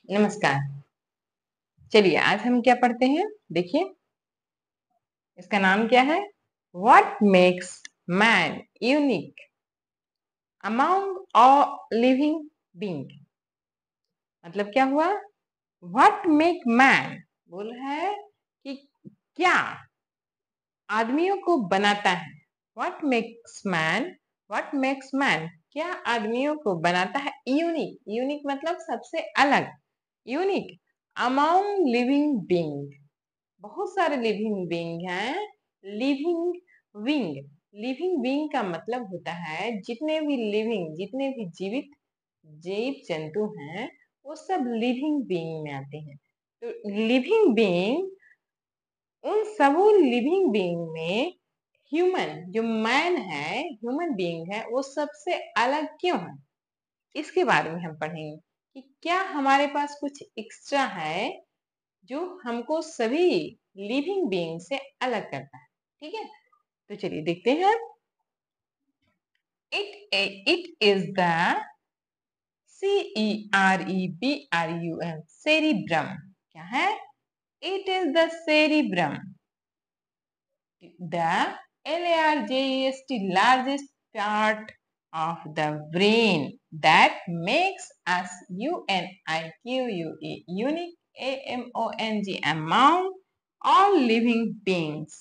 नमस्कार। चलिए आज हम क्या पढ़ते हैं, देखिए इसका नाम क्या है। What makes man unique among all living being. मतलब क्या हुआ, व्हाट मेक मैन बोल है कि क्या आदमियों को बनाता है। What makes man, what makes man क्या आदमियों को बनाता है यूनिक। यूनिक मतलब सबसे अलग, यूनिक अमंग लिविंग बीइंग। बहुत सारे लिविंग बीइंग हैं। लिविंग बीइंग, लिविंग बीइंग का मतलब होता है जितने भी लिविंग, जितने भी जीवित जीव जंतु हैं वो सब लिविंग बीइंग में आते हैं। तो लिविंग बीइंग, उन सब लिविंग बीइंग में ह्यूमन जो मैन है, ह्यूमन बीइंग है, वो सबसे अलग क्यों है, इसके बारे में हम पढ़ेंगे कि क्या हमारे पास कुछ एक्स्ट्रा है जो हमको सभी लिविंग बीइंग से अलग करता है। ठीक है, तो चलिए देखते हैं। It is the CEREBRUM, cerebrum. क्या है? It is the cerebrum, the LARGEST, largest part of the brain that makes us UNIQUE, unique AMONG, among all living beings।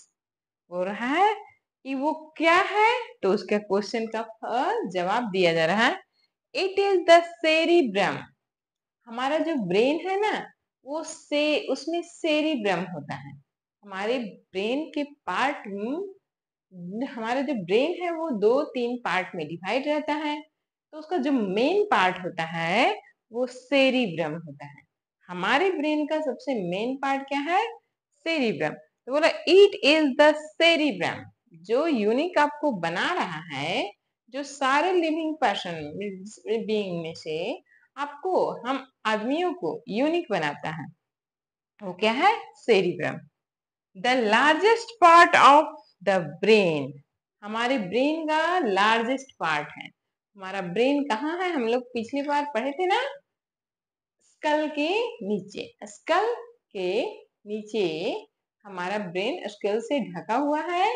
हो रहा है कि वो क्या है, तो उसका क्वेश्चन का जवाब दिया जा रहा है। It is the cerebrum. हमारा जो ब्रेन है ना, वो से उसमें सेरिब्रम होता है। हमारे ब्रेन के पार्ट, हमारा जो ब्रेन है वो 2-3 पार्ट में डिवाइड रहता है। तो उसका जो मेन पार्ट होता है वो सेरिब्रम होता है। हमारे ब्रेन का सबसे मेन पार्ट क्या है? सेरिब्रम। तो बोला इट इज द सेरिब्रम, जो यूनिक आपको बना रहा है, जो सारे लिविंग पर्सन बीइंग में से आपको, हम आदमियों को यूनिक बनाता है, वो क्या है? Cerebrum. The largest part of the brain, हमारे ब्रेन का लार्जेस्ट पार्ट है। हमारा ब्रेन कहाँ है? हम लोग पिछली बार पढ़े थे ना, स्कल के नीचे। स्कल के नीचे हमारा ब्रेन स्कल से ढका हुआ है।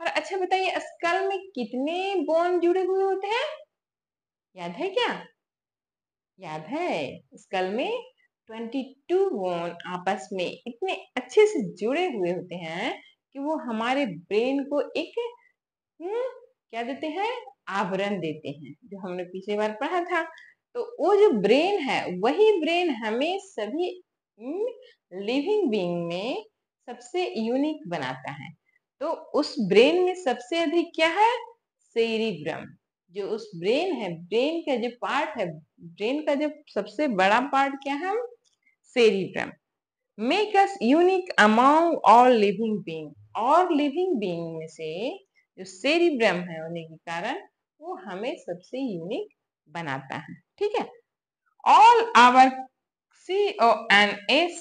और अच्छा बताइए, स्कल में कितने बोन जुड़े हुए होते हैं? याद है क्या? याद है, स्कल में 22 बोन आपस में इतने अच्छे से जुड़े हुए होते हैं कि वो हमारे ब्रेन को एक क्या देते हैं? आवरण देते हैं, जो हमने पिछली बार पढ़ा था। तो वो जो ब्रेन है, वही ब्रेन हमें सभी लिविंग बीइंग में सबसे यूनिक बनाता है। तो उस ब्रेन में सबसे अधिक क्या है? सेरिब्रम। जो उस ब्रेन है, ब्रेन का जो पार्ट है, ब्रेन का जो सबसे बड़ा पार्ट क्या है? Cerebrum. Make us unique among all living being, और लिविंग बीइंग में से जो सेरिब्रम है होने के कारण वो हमें सबसे यूनिक बनाता है। ठीक है, all our CONSCIOUS,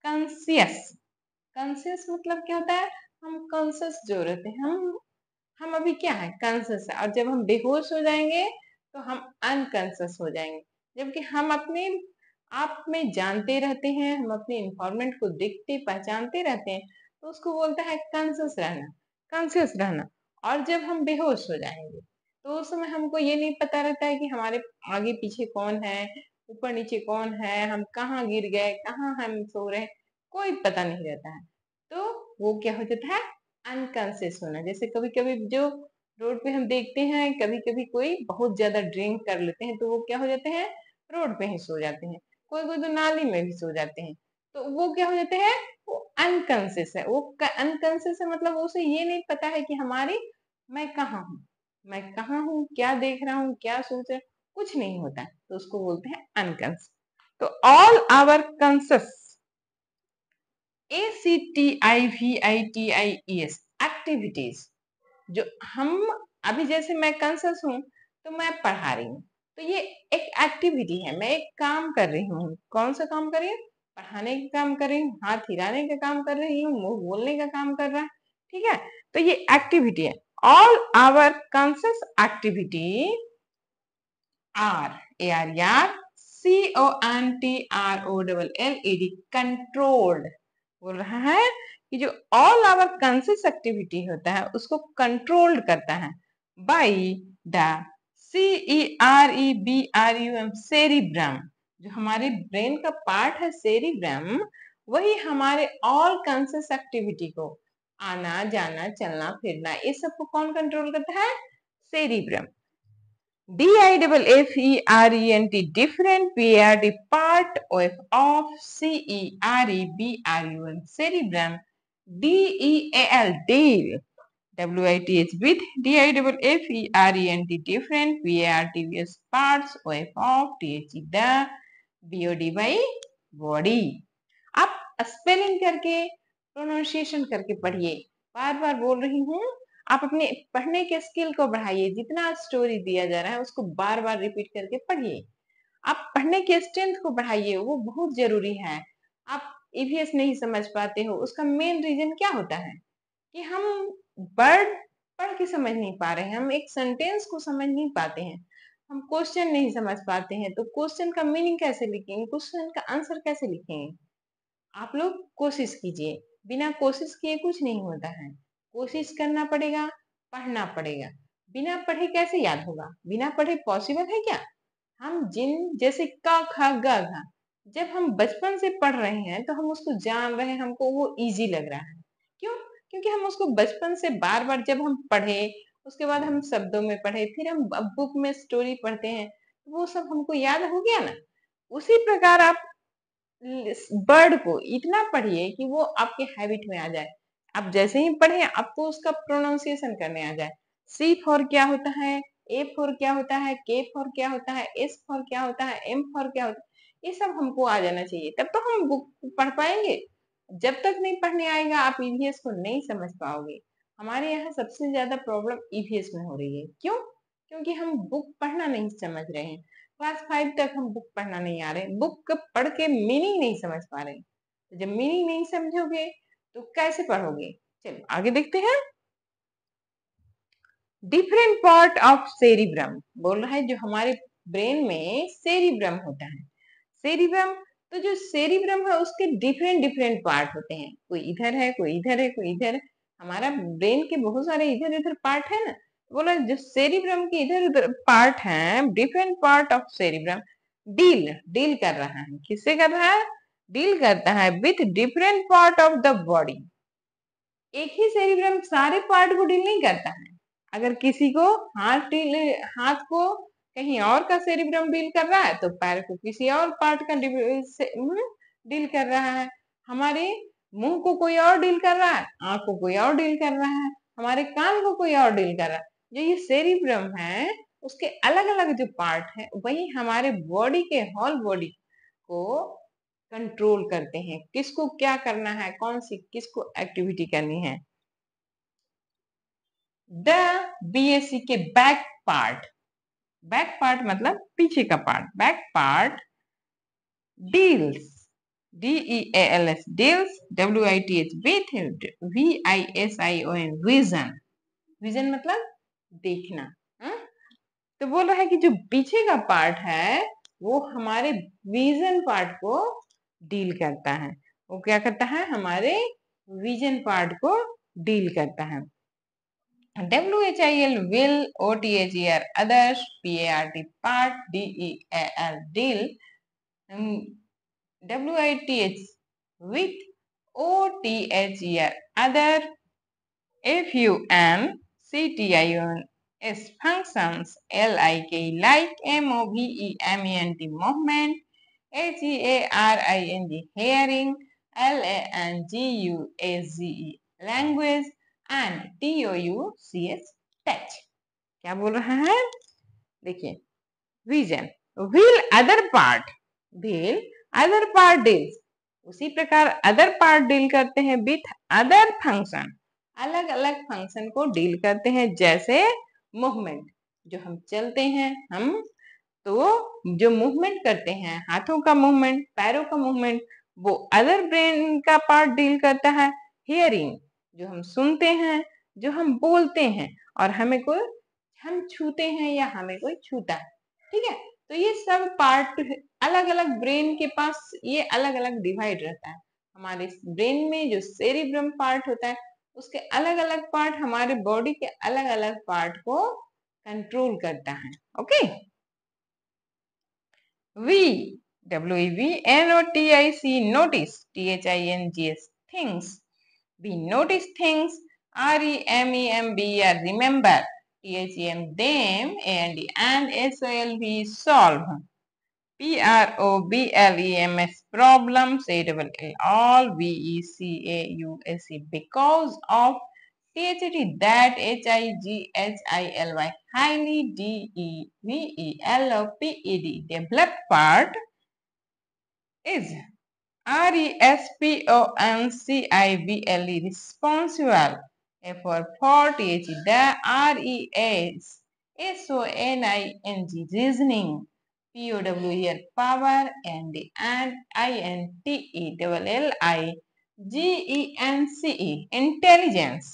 conscious. Conscious मतलब क्या होता है? हम कॉन्सियस जो रहते हैं, हम अभी क्या है? कॉन्सियस है। और जब हम बेहोश हो जाएंगे तो हम अनकॉन्सियस हो जाएंगे। जबकि हम अपने आप में जानते रहते हैं, हम अपने इन्वायरमेंट को देखते पहचानते रहते हैं, तो उसको बोलता है कॉन्सियस रहना, कॉन्सियस रहना। और जब हम बेहोश हो जाएंगे तो उस समय हमको ये नहीं पता रहता है कि हमारे आगे पीछे कौन है, ऊपर नीचे कौन है, हम कहाँ गिर गए, कहाँ हम सो रहे हैं, कोई पता नहीं रहता है। तो वो क्या हो जाता है? अनकॉन्शियस होना। जैसे कभी कभी जो रोड पे हम देखते हैं, कभी कभी कोई बहुत ज्यादा ड्रिंक कर लेते हैं तो वो क्या हो जाते हैं? रोड पे ही सो जाते हैं। कोई कोई तो नाली में भी सो जाते हैं। तो वो क्या हो जाते हैं? वो अनकॉन्शियस है। वो अनकॉन्शियस है मतलब उसे ये नहीं पता है कि हमारी, मैं कहाँ हूँ, मैं कहाँ हूँ, क्या देख रहा हूँ, क्या सोच रहा हूँ, कुछ नहीं होता है। तो उसको बोलते हैं अनकॉन्शियस। तो all our conscious, ACTIVITIES, activities, जो हम अभी, जैसे मैं कॉन्शियस हूँ तो मैं पढ़ा रही हूँ, तो ये एक एक्टिविटी है, मैं एक काम कर रही हूँ। कौन सा काम कर रही हूँ? पढ़ाने का काम कर रही हूँ, हाथ हिलाने का काम कर रही हूँ, मुंह बोलने का काम कर रहा है। ठीक है, तो ये एक्टिविटी है। All our conscious activity are, AR यार, CONTROLLED, कंट्रोल्ड। बोल रहा है कि जो ऑल आवर कॉन्शियस एक्टिविटी होता है उसको कंट्रोल्ड करता है बाई द CEREBRUM, सेरिब्रम। जो हमारे ब्रेन का पार्ट है सेरिब्रम, वही हमारे ऑल कॉन्शियस एक्टिविटी को, आना जाना चलना फिरना, ये सबको कौन कंट्रोल करता है? Cerebrum. DIFFERENT, different PART, part of CEREBRUM, cerebrum. DEAL, deal. WITH, with DIFFERENT, different PARTs, parts of THE, the BOD by body. आप स्पेलिंग करके प्रोनाउंसिएशन करके पढ़िए, बार बार बोल रही हूँ। आप अपने पढ़ने के स्किल को बढ़ाइए, जितना स्टोरी दिया जा रहा है उसको बार बार रिपीट करके पढ़िए। आप पढ़ने के स्ट्रेंथ को बढ़ाइए, वो बहुत जरूरी है। आप ईवीएस नहीं समझ पाते हो, उसका मेन रीजन क्या होता है कि हम वर्ड पढ़ के समझ नहीं पा रहे हैं, हम एक सेंटेंस को समझ नहीं पाते हैं, हम क्वेश्चन नहीं समझ पाते हैं। तो क्वेश्चन का मीनिंग कैसे लिखेंगे, क्वेश्चन का आंसर कैसे लिखेंगे? आप लोग कोशिश कीजिए, बिना कोशिश किए कुछ नहीं होता है। कोशिश करना पड़ेगा, पढ़ना पड़ेगा। बिना पढ़े कैसे याद होगा? बिना पढ़े पॉसिबल है क्या? हम जिन जैसे क ख ग घ, जब हम बचपन से पढ़ रहे हैं तो हम उसको जान रहे हैं, हमको वो इजी लग रहा है। क्यों? क्योंकि हम उसको बचपन से बार बार जब हम पढ़े, उसके बाद हम शब्दों में पढ़े, फिर हम बुक में स्टोरी पढ़ते हैं, वो सब हमको याद हो गया ना। उसी प्रकार आप वर्ड को इतना पढ़िए कि वो आपके हैबिट में आ जाए। आप जैसे ही पढ़े आपको उसका प्रोनाउंसिएशन करने आ जाए। सी फॉर क्या होता है, ए फॉर क्या होता है, के फॉर क्या होता है, एस फॉर क्या होता है, एम फॉर क्या होता है, ये सब हमको आ जाना चाहिए, तब तो हम बुक पढ़ पाएंगे। जब तक नहीं पढ़ने आएगा आप ईवीएस को नहीं समझ पाओगे। हमारे यहाँ सबसे ज्यादा प्रॉब्लम ईवीएस में हो रही है। क्यों? क्योंकि हम बुक पढ़ना नहीं समझ रहे हैं। क्लास 5 तक हम बुक पढ़ना नहीं आ रहे, बुक पढ़ के मीनिंग नहीं समझ पा रहे। तो जब मीनिंग नहीं समझोगे तो कैसे पढ़ोगे? चलो आगे देखते हैं। डिफरेंट पार्ट ऑफ सेरिब्रम बोल रहा है, जो हमारे ब्रेन में सेरिब्रम होता है। सेरिब्रम, तो जो सेरिब्रम है उसके डिफरेंट डिफरेंट पार्ट होते हैं, कोई इधर है, कोई इधर है, कोई इधर है। हमारा ब्रेन के बहुत सारे इधर इधर पार्ट है ना। बोला जो सेरिब्रम के इधर उधर पार्ट हैं, different part of cerebrum deal deal कर रहा है, किससे कर रहा है? डील करता है with different part of the body. एक ही सेरिब्रम सारे पार्ट को डील नहीं करता है। अगर किसी को हाथ को कहीं और का सेरिब्रम डील कर रहा है तो पैर को किसी और पार्ट का डील कर रहा है। हमारे मुंह को कोई और डील कर रहा है, आंख को कोई और डील कर रहा है, हमारे कान को कोई और डील कर रहा है। जो ये सेरिब्रम है उसके अलग अलग जो पार्ट है वही हमारे बॉडी के होल बॉडी को कंट्रोल करते हैं, किसको क्या करना है, कौन सी किसको एक्टिविटी करनी है। द बीएससी के बैक पार्ट, बैक पार्ट मतलब पीछे का part, back part deals, DEALS, deals, WITH, with, VISION, vision. Vision मतलब देखना। तो बोल रहा है कि जो पीछे का पार्ट है वो हमारे विजन पार्ट को डील करता है। वो क्या करता है? हमारे विजन पार्ट को डील करता है। WHIL, will, OTHER, others, PART, part, DEAL, deal, WITH, with, OTHER, other, FUN, CTION, functions, like, MOVEMENT, movement, HEARING, hearing, LANGUAGE, language, and TOUCH, touch। क्या बोल रहा है? देखिए, vision, wheel other part, wheel other part deals, उसी प्रकार other part deal करते हैं with other function, अलग अलग फंक्शन को डील करते हैं। जैसे मूवमेंट, जो हम चलते हैं, हम तो जो मूवमेंट करते हैं, हाथों का मूवमेंट, पैरों का मूवमेंट, वो अदर ब्रेन का पार्ट डील करता है। हियरिंग, जो हम सुनते हैं, जो हम बोलते हैं, और हमें कोई हम छूते हैं या हमें कोई छूता है, ठीक है। तो ये सब पार्ट अलग अलग ब्रेन के पास ये अलग अलग डिवाइड रहता है। हमारे ब्रेन में जो सेरिब्रम पार्ट होता है उसके अलग अलग पार्ट हमारे बॉडी के अलग अलग पार्ट को कंट्रोल करता है। Okay, we WEVNOTIC notice THINGS things, we notice things. REMEMBER remember, THEM them, and SOLV solve, PROBLEMS problems, ALL all, VECAUSE because of, THAT that, HIGHILY highly, DEVELOPED developed part is, RESPONSIBLE responsible, for TH the RESSONING reasoning, POWER power, and INTELLIGENCE intelligence,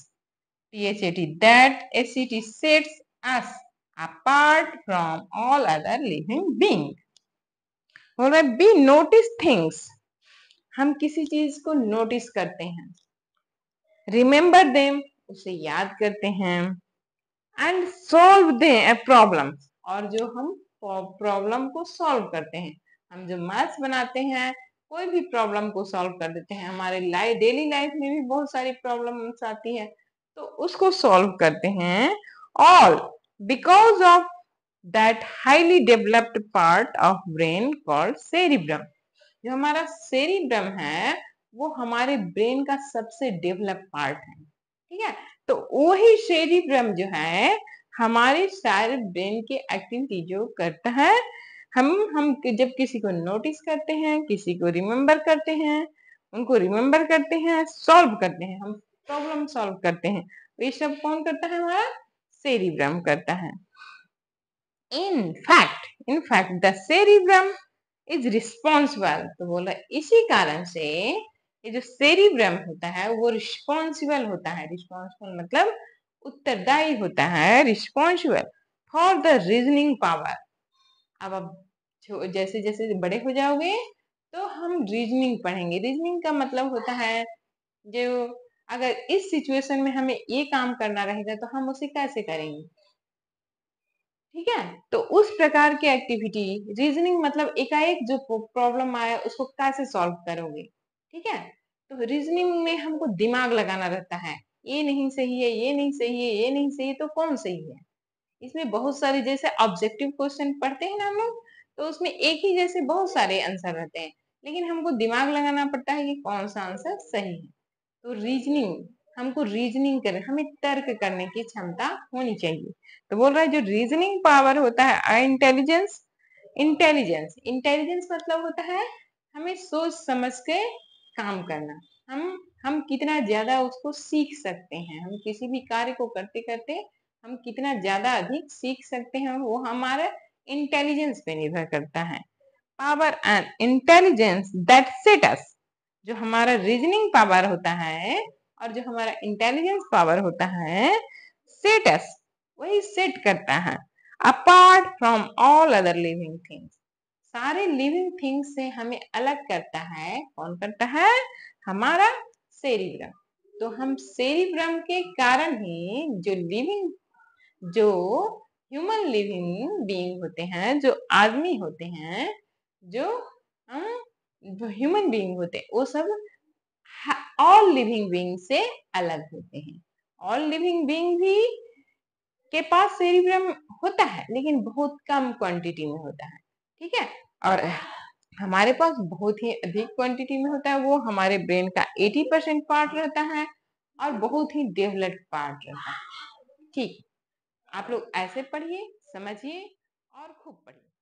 THAT that ACT sets us apart from all other living beings. बोल रहा है B notice things, हम किसी चीज को notice करते हैं, remember them उसे याद करते हैं, एंड सॉल्व दे प्रॉब्लम, और जो हम प्रॉब्लम को सॉल्व करते हैं, हम जो मैथ्स बनाते हैं कोई भी प्रॉब्लम को सॉल्व कर देते हैं। हमारे डेली लाइफ में भी बहुत सारी प्रॉब्लम्स आती है तो उसको सॉल्व करते हैं, all because of that highly developed part of brain called cerebrum. जो हमारा सेरिब्रम है वो हमारे ब्रेन का सबसे डेवलप पार्ट है, ठीक है। तो वही सेरिब्रम जो है हमारे सारे ब्रेन की एक्टिविटी जो करता है, हम जब किसी को नोटिस करते हैं, किसी को रिमेम्बर करते हैं, उनको रिमेम्बर करते हैं, सॉल्व करते हैं, हम प्रॉब्लम सॉल्व करते हैं, ये सब कौन करता है? हमारा सेरिब्रम करता है। In fact, the cerebrum is responsible, तो बोला इसी कारण से ये जो सेरिब्रम होता है वो रिस्पॉन्सिबल होता है। रिस्पॉन्सिबल मतलब उत्तरदायी होता है, responsible for the reasoning power. अब जैसे जैसे बड़े हो जाओगे तो हम रीजनिंग पढ़ेंगे। रीजनिंग का मतलब होता है जो अगर इस सिचुएशन में हमें ये काम करना रहेगा तो हम उसे कैसे करेंगे, ठीक है। तो उस प्रकार की एक्टिविटी रीजनिंग मतलब एकाएक जो प्रॉब्लम आया उसको कैसे सॉल्व करोगे, ठीक है। तो रीजनिंग में हमको दिमाग लगाना रहता है, ये नहीं सही है, ये नहीं सही है, ये नहीं सही है तो कौन सही है। इसमें बहुत सारे जैसे ऑब्जेक्टिव क्वेश्चन पढ़ते हैं ना हम लोग, तो उसमें एक ही जैसे बहुत सारे आंसर रहते हैं, लेकिन हमको दिमाग लगाना पड़ता है कि कौन सा आंसर सही है। तो रीजनिंग, हमको रीजनिंग कर, हमें तर्क करने की क्षमता होनी चाहिए। तो बोल रहा है जो रीजनिंग पावर होता है इंटेलिजेंस, इंटेलिजेंस मतलब होता है हमें सोच समझ के काम करना। हम कितना ज्यादा उसको सीख सकते हैं, हम किसी भी कार्य को करते करते हम कितना ज्यादा अधिक सीख सकते हैं वो हमारा इंटेलिजेंस पे निर्भर करता है। Power and intelligence that set us, जो हमारा रीजनिंग पावर होता है और जो हमारा इंटेलिजेंस पावर होता है, सेट अस वही सेट करता है apart from all other living things, सारे लिविंग थिंग्स से हमें अलग करता है। कौन करता है? हमारा सेरिब्रम। तो हम सेरिब्रम के कारण ही जो ह्यूमन लिविंग बीइंग होते हैं, जो आदमी होते हैं, जो ह्यूमन बीइंग होते हैं वो सब ऑल लिविंग बीइंग से अलग होते हैं। ऑल लिविंग बीइंग भी के पास सेरिब्रम होता है लेकिन बहुत कम क्वांटिटी में होता है, ठीक है। और हमारे पास बहुत ही अधिक क्वांटिटी में होता है, वो हमारे ब्रेन का 80% पार्ट रहता है और बहुत ही डेवलप्ड पार्ट रहता है, ठीक। आप लोग ऐसे पढ़िए, समझिए और खूब पढ़िए।